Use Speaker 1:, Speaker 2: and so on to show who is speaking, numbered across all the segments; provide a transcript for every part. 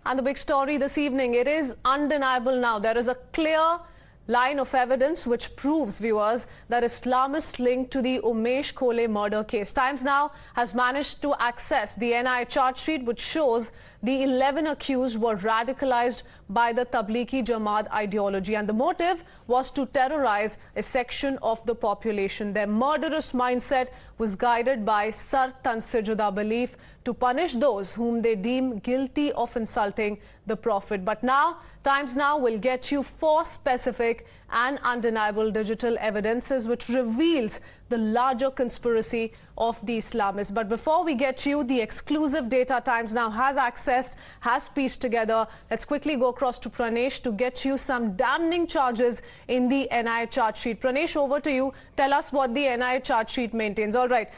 Speaker 1: And the big story this evening, it is undeniable now. There is a clear line of evidence which proves, viewers, that Islamists linked to the Umesh Kolhe murder case. Times Now has managed to access the NI charge sheet which shows the 11 accused were radicalized by the Tablighi Jamaat ideology, and the motive was to terrorize a section of the population. Their murderous mindset was guided by Sar Tan Se Juda belief to punish those whom they deem guilty of insulting the Prophet. But now, Times Now will get you 4 specific and undeniable digital evidences which reveals the larger conspiracy of the Islamists. But before we get you the exclusive data Times Now has accessed, has pieced together, let's quickly go across to Pranesh to get you some damning charges in the NI charge sheet. Pranesh, over to you. Tell us what the NI charge sheet maintains. All right.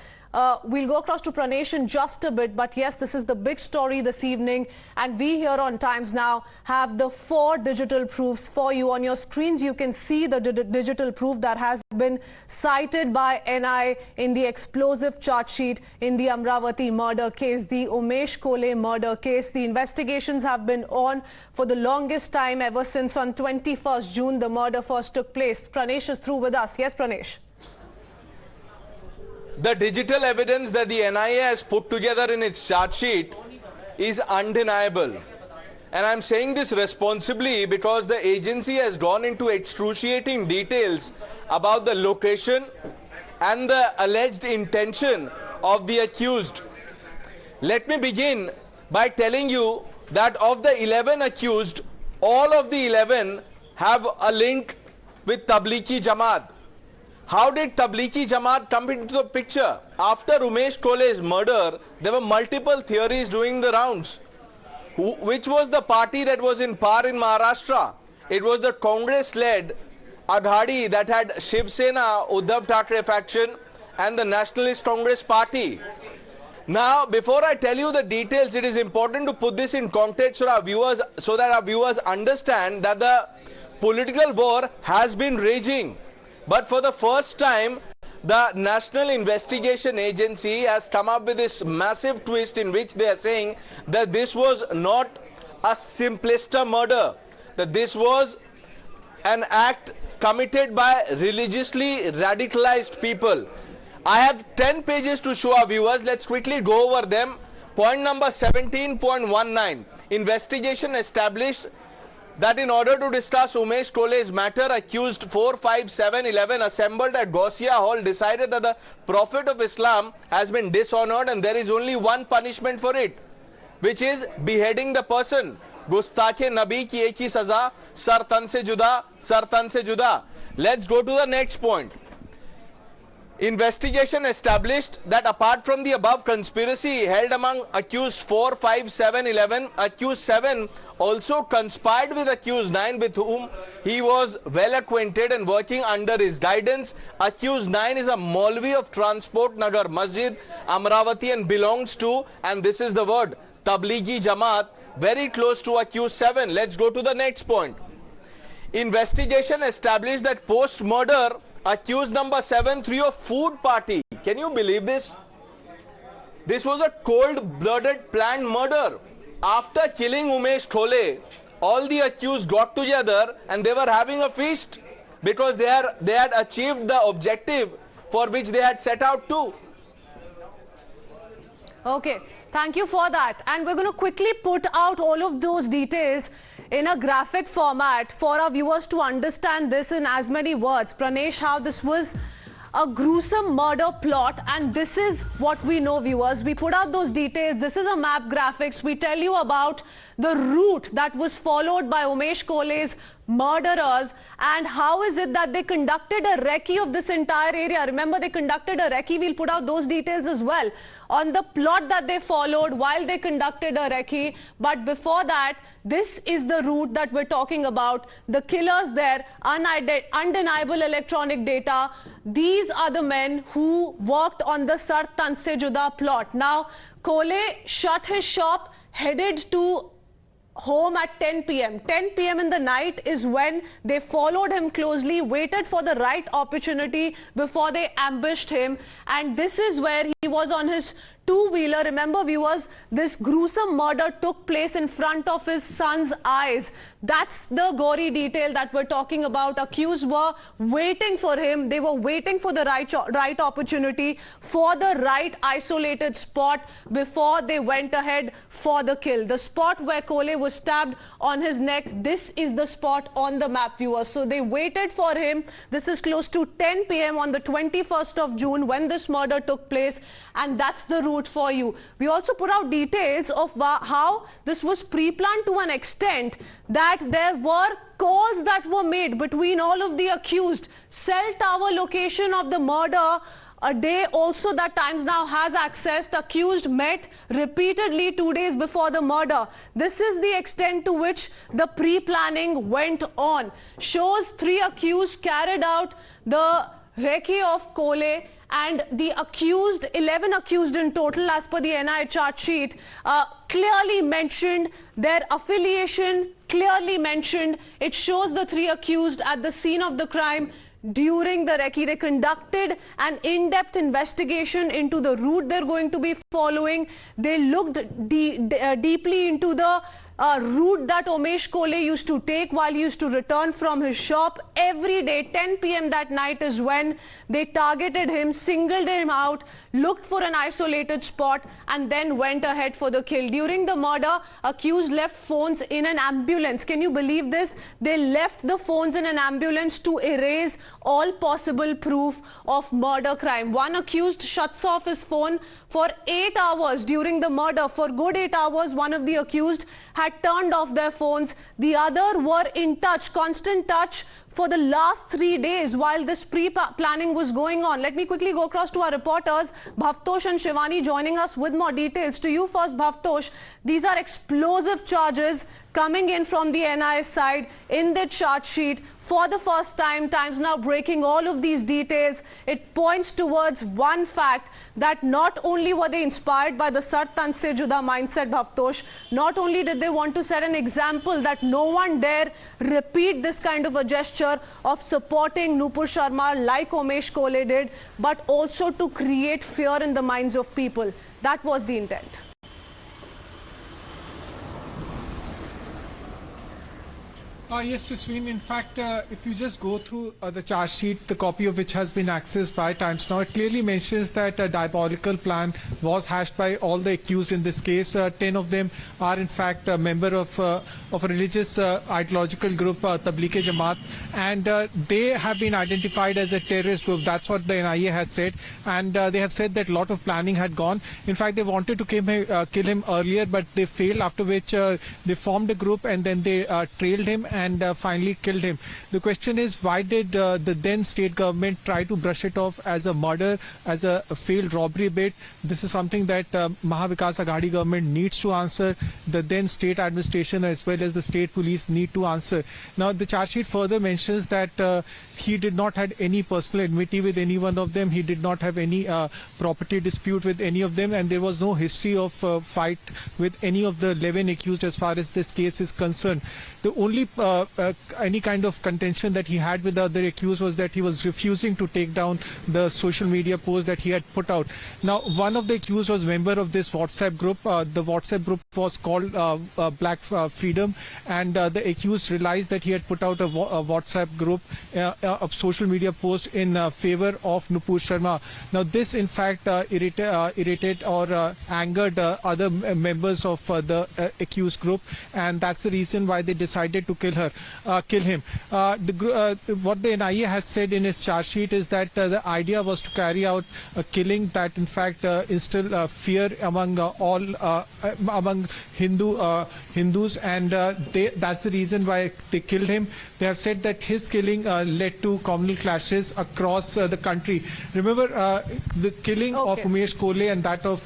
Speaker 1: We'll go across to Pranesh in just a bit, but yes, this is the big story this evening, and we here on Times Now have the 4 digital proofs for you. On your screens, you can see the digital proof that has been cited by NI in the explosive charge sheet in the Amravati murder case, the Umesh Kolhe murder case. The investigations have been on for the longest time, ever since on 21st June the murder first took place. Pranesh is through with us. Yes, Pranesh.
Speaker 2: The digital evidence that the NIA has put together in its charge sheet is undeniable. And I'm saying this responsibly because the agency has gone into excruciating details about the location and the alleged intention of the accused. Let me begin by telling you that of the 11 accused, all of the 11 have a link with Tablighi Jamaat. How did Tablighi Jamaat come into the picture? After Umesh Kolhe's murder, there were multiple theories doing the rounds. Which was the party that was in power in Maharashtra? It was the Congress-led Aghadi that had Shiv Sena, Uddhav Thackeray faction and the Nationalist Congress party. Now, before I tell you the details, it is important to put this in context for our viewers, so that our viewers understand that the political war has been raging. But for the first time, the National Investigation Agency has come up with this massive twist in which they are saying that this was not a simplista murder, that this was an act committed by religiously radicalized people. I have 10 pages to show our viewers. Let's quickly go over them. Point number 17.19. Investigation established that in order to discuss Umesh Kolhe's matter, accused 4, 5, 7, 11 assembled at Gausia Hall decided that the Prophet of Islam has been dishonored and there is only one punishment for it, which is beheading the person. Gustakhe Nabi ki ek hi saza, sar tan se juda, sar tan se juda. Let's go to the next point. Investigation established that apart from the above conspiracy held among accused 4, 5, 7, 11, accused 7 also conspired with accused 9, with whom he was well acquainted and working under his guidance. Accused 9 is a Maulvi of Transport Nagar Masjid, Amravati, and belongs to, and this is the word, Tablighi Jamaat, very close to accused 7. Let's go to the next point. Investigation established that post-murder, accused number 7 threw a food party. Can you believe this? This was a cold-blooded planned murder. After killing Umesh Kolhe, all the accused got together and they were having a feast because they had achieved the objective for which they had set out to.
Speaker 1: Okay, thank you for that. And we're going to quickly put out all of those details in a graphic format for our viewers to understand this in as many words. Pranesh, how this was a gruesome murder plot, and this is what we know, viewers. We put out those details. This is a map graphics. We tell you about the route that was followed by Umesh Kolhe's murderers and how is it that they conducted a recce of this entire area. Remember, they conducted a recce. We'll put out those details as well on the plot that they followed while they conducted a recce. But before that, this is the route that we're talking about. The killers there, undeniable electronic data. These are the men who worked on the Sar Tan Se Juda plot. Now, Kolhe shut his shop, headed to home at 10 p.m. 10 p.m. in the night is when they followed him closely, waited for the right opportunity before they ambushed him. And this is where he was on his two-wheeler. Remember, viewers, this gruesome murder took place in front of his son's eyes. That's the gory detail that we're talking about. Accused were waiting for him. They were waiting for the right opportunity, for the right isolated spot before they went ahead for the kill. The spot where Kolhe was stabbed on his neck, this is the spot on the map, viewers. So they waited for him. This is close to 10 p.m. on the 21st of June when this murder took place, and that's the route for you. We also put out details of how this was pre-planned to an extent that there were calls that were made between all of the accused. Cell tower location of the murder, a day also that Times Now has accessed. Accused met repeatedly 2 days before the murder. This is the extent to which the pre-planning went on. Shows 3 accused carried out the recce of Kolhe, and the accused, 11 accused in total as per the NIA charge sheet, clearly mentioned their affiliation, clearly mentioned. It shows the 3 accused at the scene of the crime. During the recce, they conducted an in-depth investigation into the route they're going to be following. They looked deeply into the route that Umesh Kolhe used to take while he used to return from his shop. Every day, 10 p.m. that night is when they targeted him, singled him out, looked for an isolated spot, and then went ahead for the kill. During the murder, accused left phones in an ambulance. Can you believe this? They left the phones in an ambulance to erase all possible proof of murder crime. One accused shuts off his phone for 8 hours during the murder. For good 8 hours, one of the accused had turned off their phones. The other were in touch, constant touch, for the last 3 days while this pre-planning was going on. Let me quickly go across to our reporters, Bhavtosh and Shivani, joining us with more details. To you first, Bhavtosh. These are explosive charges coming in from the NIA side in the charge sheet. For the first time, Times Now breaking all of these details. It points towards one fact, that not only were they inspired by the Sar Tan Se Juda mindset, Bhavtosh, not only did they want to set an example that no one dare repeat this kind of a gesture of supporting Nupur Sharma like Umesh Kolhe did, but also to create fear in the minds of people. That was the intent.
Speaker 3: Yes, Kritsween. In fact, if you just go through the charge sheet, the copy of which has been accessed by Times Now, it clearly mentions that a diabolical plan was hashed by all the accused in this case. 10 of them are, in fact, a member of a religious ideological group, Tablighi Jamaat, and they have been identified as a terrorist group. That's what the NIA has said, and they have said that a lot of planning had gone. In fact, they wanted to kill him earlier, but they failed, after which they formed a group and then they trailed him and finally killed him. The question is, why did the then state government try to brush it off as a murder, as a failed robbery bid? This is something that Maha Vikas Aghadi government needs to answer. The then state administration as well as the state police need to answer. Now, the charge sheet further mentions that he did not have any personal enmity with any one of them. He did not have any property dispute with any of them, and there was no history of fight with any of the 11 accused as far as this case is concerned. The only any kind of contention that he had with the other accused was that he was refusing to take down the social media post that he had put out. Now, one of the accused was a member of this WhatsApp group. The WhatsApp group was called Black Freedom, and the accused realized that he had put out a WhatsApp group, a social media post in favor of Nupur Sharma. Now, this in fact irritated or angered other members of the accused group, and that's the reason why they decided to kill him. What the NIA has said in its charge sheet is that the idea was to carry out a killing that in fact instill fear among among Hindus, and that's the reason why they killed him. They have said that his killing led to communal clashes across the country. Remember, the killing of Umesh Kolhe and that of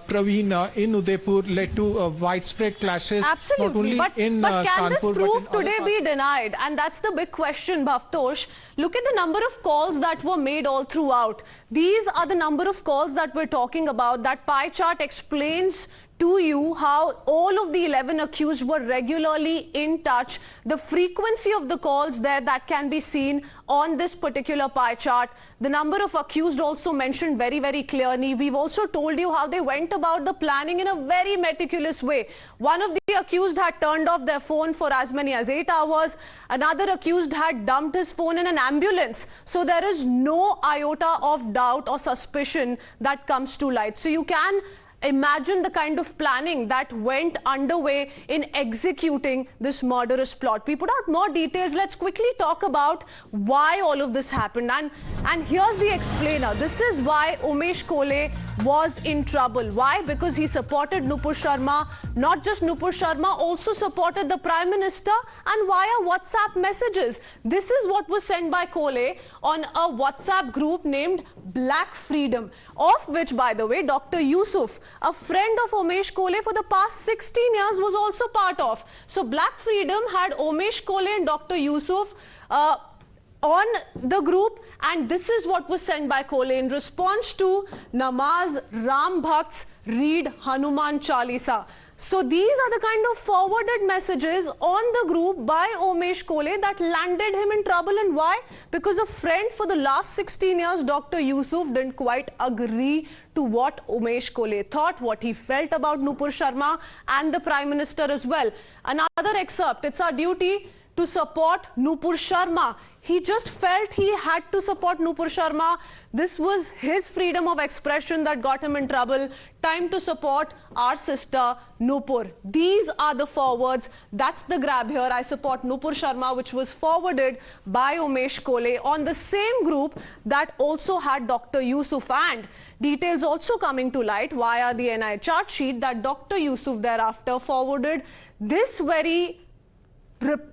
Speaker 3: Praveen in Udaipur led to widespread clashes.
Speaker 1: Absolutely.
Speaker 3: Not only in
Speaker 1: but can
Speaker 3: Kanpur,
Speaker 1: this proof
Speaker 3: but in
Speaker 1: today be denied? And that's the big question, Bhavtosh. Look at the number of calls that were made all throughout. These are the number of calls that we're talking about. That pie chart explains to you how all of the 11 accused were regularly in touch, the frequency of the calls there that can be seen on this particular pie chart, the number of accused also mentioned very, very clearly. We've also told you how they went about the planning in a very meticulous way. One of the accused had turned off their phone for as many as 8 hours. Another accused had dumped his phone in an ambulance. So there is no iota of doubt or suspicion that comes to light. So you can imagine the kind of planning that went underway in executing this murderous plot. We put out more details. Let's quickly talk about why all of this happened. And here's the explainer. This is why Umesh Kolhe was in trouble. Why? Because he supported Nupur Sharma. Not just Nupur Sharma, also supported the Prime Minister and via WhatsApp messages. This is what was sent by Kolhe on a WhatsApp group named Black Freedom, of which, by the way, Dr. Yusuf, a friend of Umesh Kolhe for the past 16 years, was also part of. So Black Freedom had Umesh Kolhe and Dr. Yusuf on the group, and this is what was sent by Kolhe in response to Namaz Ram Bhakts read Hanuman Chalisa. So these are the kind of forwarded messages on the group by Umesh Kolhe that landed him in trouble. And why? Because a friend for the last 16 years, Dr. Yusuf, didn't quite agree to what Umesh Kolhe thought, what he felt about Nupur Sharma and the Prime Minister as well. Another excerpt, it's our duty to support Nupur Sharma. He just felt he had to support Nupur Sharma. This was his freedom of expression that got him in trouble. Time to support our sister Nupur. These are the forwards. That's the grab here. I support Nupur Sharma, which was forwarded by Umesh Kolhe on the same group that also had Dr. Yusuf. And details also coming to light via the NI chart sheet that Dr. Yusuf thereafter forwarded this very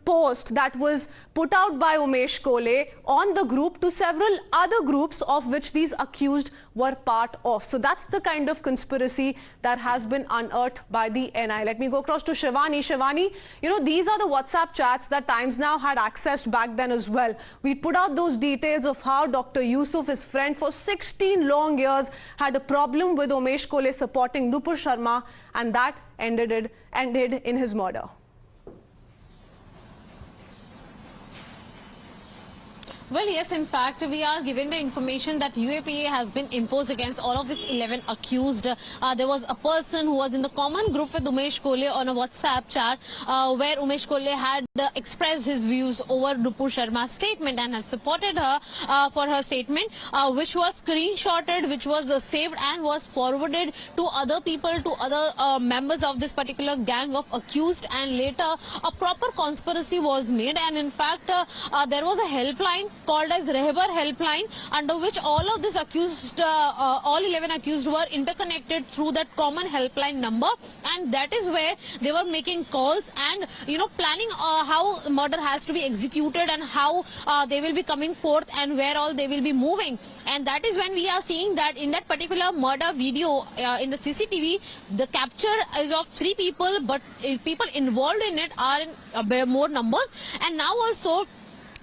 Speaker 1: post that was put out by Umesh Kolhe on the group to several other groups of which these accused were part of. So that's the kind of conspiracy that has been unearthed by the NI. Let me go across to Shivani. Shivani, you know, these are the WhatsApp chats that Times Now had accessed back then as well. We put out those details of how Dr. Yusuf, his friend for 16 long years, had a problem with Umesh Kolhe supporting Nupur Sharma, and that ended in his murder.
Speaker 4: Well, yes, in fact, we are given the information that UAPA has been imposed against all of these 11 accused. There was a person who was in the common group with Umesh Kolhe on a WhatsApp chat where Umesh Kolhe had expressed his views over Nupur Sharma's statement and has supported her for her statement, which was screenshotted, which was saved and was forwarded to other people, to other members of this particular gang of accused, and later a proper conspiracy was made. And in fact, there was a helpline called as Rehbar helpline, under which all of these accused, all 11 accused were interconnected through that common helpline number, and that is where they were making calls and, you know, planning how murder has to be executed and how they will be coming forth and where all they will be moving. And that is when we are seeing that in that particular murder video in the CCTV, the capture is of 3 people, but people involved in it are in more numbers. And now also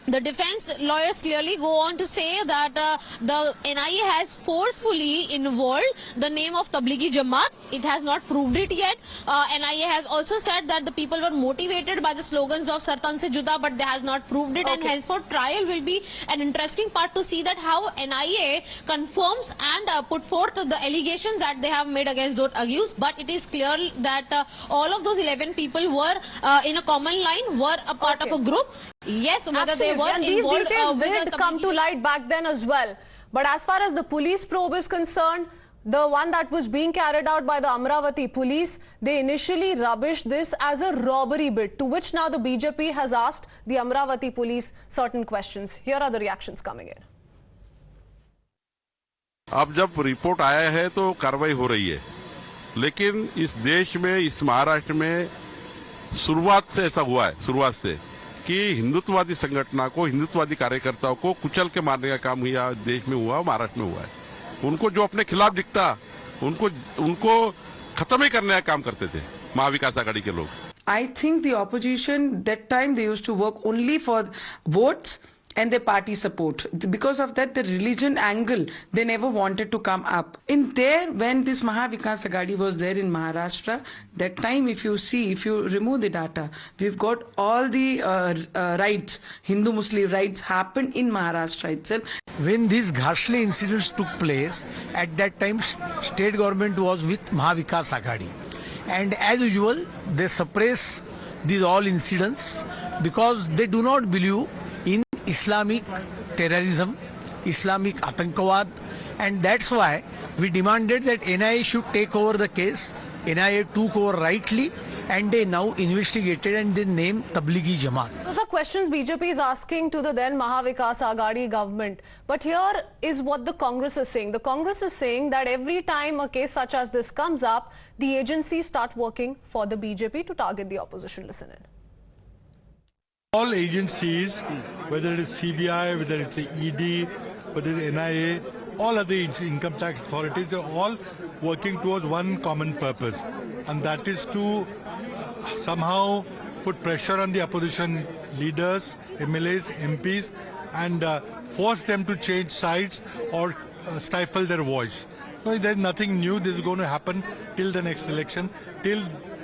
Speaker 4: the defense lawyers clearly go on to say that the NIA has forcefully involved the name of Tablighi Jamaat. It has not proved it yet. NIA has also said that the people were motivated by the slogans of Sartan Se Juda, but they has not proved it. Okay. And henceforth trial will be an interesting part to see that how NIA confirms and put forth the allegations that they have made against those accused. But it is clear that all of those 11 people were in a common line, were a part of a group. Yes, whether they were
Speaker 1: and these details did come to light back then as well. But as far as the police probe is concerned, the one that was being carried out by the Amravati police, they initially rubbished this as a robbery bid, to which now the BJP has asked the Amravati police certain questions. Here are the reactions coming in.
Speaker 5: अब जब report आया है तो कार्रवाई हो रही है, लेकिन इस देश में, इस महाराष्ट्र में शुरुआत से ऐसा हुआ है, शुरुआत से कि हिंदुत्ववादी संगठन को, हिंदुत्ववादी कार्यकर्ताओं को कुचल के मारने का काम हुआ, देश में हुआ, महाराष्ट्र में हुआ है। उनको जो अपने खिलाफ दिखता, उनको खत्म ही करने का काम करते थे महाविकास आघाड़ी के लोग।
Speaker 6: I think the opposition that time they used to work only for votes and their party support. Because of that, the religion angle, they never wanted to come up. In there, when this Maha Vikas Aghadi was there in Maharashtra, that time, if you see, if you remove the data, we've got all the rights, Hindu-Muslim rights happened in Maharashtra itself.
Speaker 7: When these ghastly incidents took place, at that time, state government was with Maha Vikas Aghadi. And as usual, they suppress these all incidents because they do not believe in Islamic terrorism, Islamic Atankawad, and that's why we demanded that NIA should take over the case. NIA took over rightly, and they now investigated and they named Tablighi Jamaat.
Speaker 1: Those are questions BJP is asking to the then Maha Vikas Aghadi government. But here is what the Congress is saying. The Congress is saying that every time a case such as this comes up, the agencies start working for the BJP to target the opposition. Listen in.
Speaker 8: All agencies, whether it is CBI, whether it's ED, whether it's NIA, all other income tax authorities, they're all working towards one common purpose, and that is to somehow put pressure on the opposition leaders, MLAs, MPs, and force them to change sides or stifle their voice. So there's nothing new. This is going to happen till the next election, till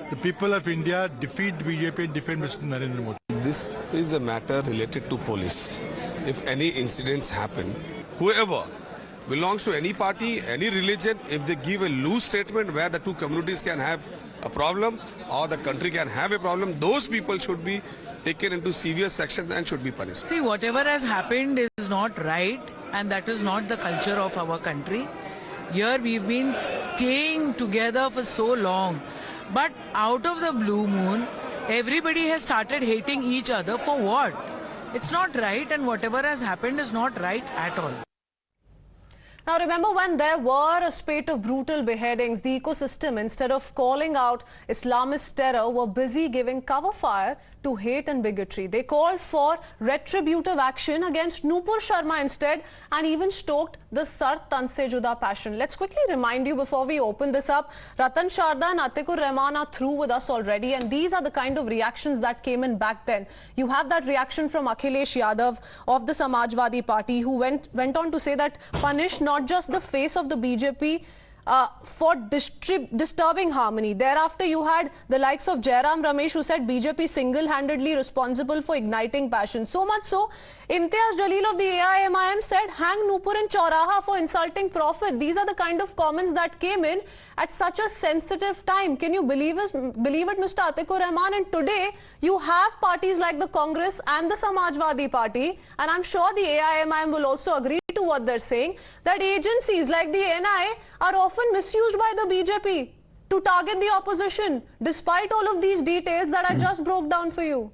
Speaker 8: the people of India defeat BJP and defeat Mr. Narendra Modi.
Speaker 9: This is a matter related to police. If any incidents happen, whoever belongs to any party, any religion, if they give a loose statement where the two communities can have a problem or the country can have a problem, those people should be taken into severe sections and should be punished.
Speaker 10: See, whatever has happened is not right, and that is not the culture of our country. Here we've been staying together for so long, but out of the blue moon, everybody has started hating each other. For what? It's not right, and whatever has happened is not right at all.
Speaker 1: Now remember, when there were a spate of brutal beheadings, the ecosystem, instead of calling out Islamist terror, were busy giving cover fire to hate and bigotry. They called for retributive action against Nupur Sharma instead, and even stoked the Sar Tan Se Juda passion. Let's quickly remind you before we open this up, Ratan Sharda and Atikur Rahman are through with us already, and these are the kind of reactions that came in back then. You have that reaction from Akhilesh Yadav of the Samajwadi Party, who went on to say that punish not just the face of the BJP for disturbing harmony. Thereafter, you had the likes of Jairam Ramesh, who said BJP single-handedly responsible for igniting passion. So much so, Imtiaz Jalil of the AIMIM said, hang Nupur in Chauraha for insulting Prophet. These are the kind of comments that came in at such a sensitive time. Can you believe it, Mr. Atikur Rahman? And today, you have parties like the Congress and the Samajwadi Party, and I'm sure the AIMIM will also agree to what they're saying, that agencies like the NIA are often misused by the BJP to target the opposition, despite all of these details that I just broke down for you.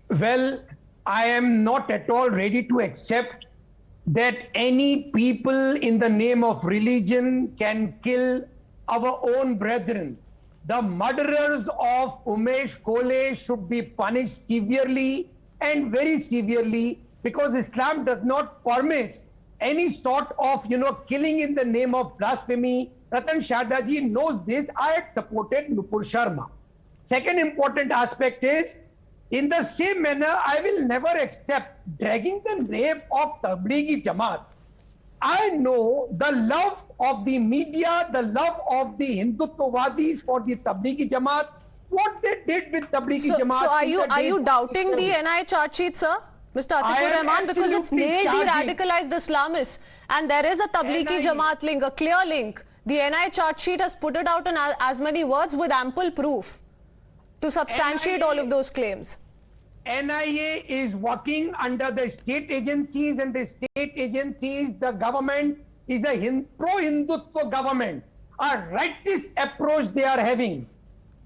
Speaker 11: Well, I am not at all ready to accept that any people in the name of religion can kill our own brethren. The murderers of Umesh Kolhe should be punished severely and very severely, because Islam does not permit any sort of, killing in the name of blasphemy. Ratan Sharda ji knows this. I had supported Nupur Sharma. Second important aspect is, in the same manner, I will never accept dragging the name of Tablighi Jamaat. I know the love of the media, the love of the Hindutvawadis for the Tablighi Jamaat, what they did with Tablighi Jamaat.
Speaker 1: So are you doubting the NIA charge sheet, sir? Mr. Atikur Rahman, because it's nailed de-radicalized Islamists, and there is a Tablighi Jamaat link, a clear link. The NIA charge sheet has put it out in as many words with ample proof to substantiate all of those claims.
Speaker 11: NIA is working under the state agencies, and the state agencies, the government is a pro-Hindutva government, a rightist approach they are having.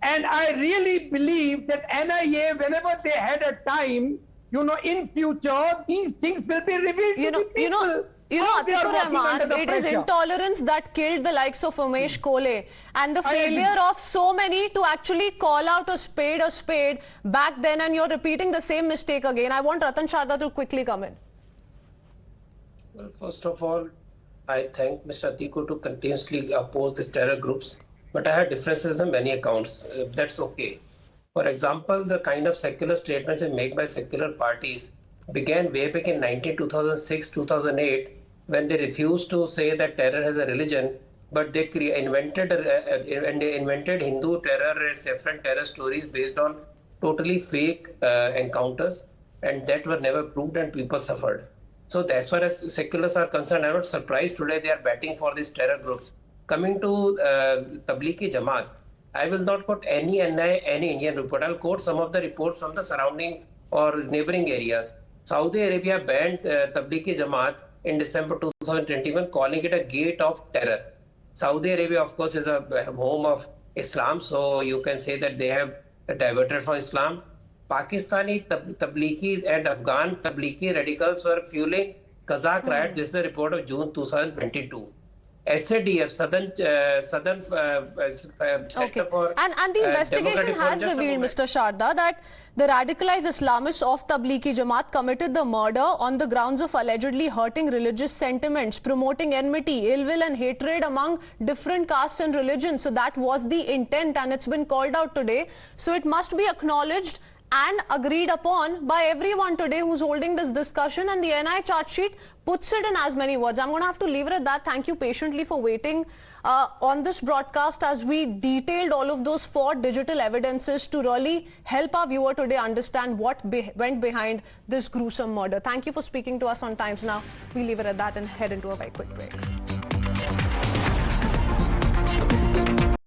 Speaker 11: And I really believe that NIA, whenever they had a time, in future, these things will be revealed to the people.
Speaker 1: Atikur Rahman, it is intolerance that killed the likes of Umesh Kolhe, and the failure of so many to actually call out a spade back then, and you're repeating the same mistake again. I want Ratan Sharda to quickly come in.
Speaker 12: Well, first of all, I thank Mr. Atikur to continuously oppose these terror groups, but I had differences on many accounts. That's okay. For example, the kind of secular statements made by secular parties began way back in 2006, 2008, when they refused to say that terror has a religion, but they invented Hindu terror, saffron terror stories based on totally fake encounters, and that were never proved, and people suffered. So as far as seculars are concerned, I'm not surprised today they are batting for these terror groups. Coming to Tablighi Jamaat, I will not quote any Indian report. I'll quote some of the reports from the surrounding or neighboring areas. Saudi Arabia banned Tablighi Jamaat in December 2021, calling it a gate of terror. Saudi Arabia, of course, is a home of Islam, so you can say that they have diverted from Islam. Pakistani Tablighis and Afghan Tablighi radicals were fueling Kazakh riots. This is a report of June 2022. SADF, Southern Sector for
Speaker 1: and the investigation has revealed, Mr. Sharda, that the radicalized Islamists of Tablighi Jamaat committed the murder on the grounds of allegedly hurting religious sentiments, promoting enmity, ill will and hatred among different castes and religions. So that was the intent, and it's been called out today. So it must be acknowledged and agreed upon by everyone today who's holding this discussion, and the NI charge sheet puts it in as many words. I'm going to have to leave it at that. Thank you patiently for waiting on this broadcast as we detailed all of those 4 digital evidences to really help our viewer today understand what went behind this gruesome murder. Thank you for speaking to us on Times Now. We leave it at that and head into a very quick break.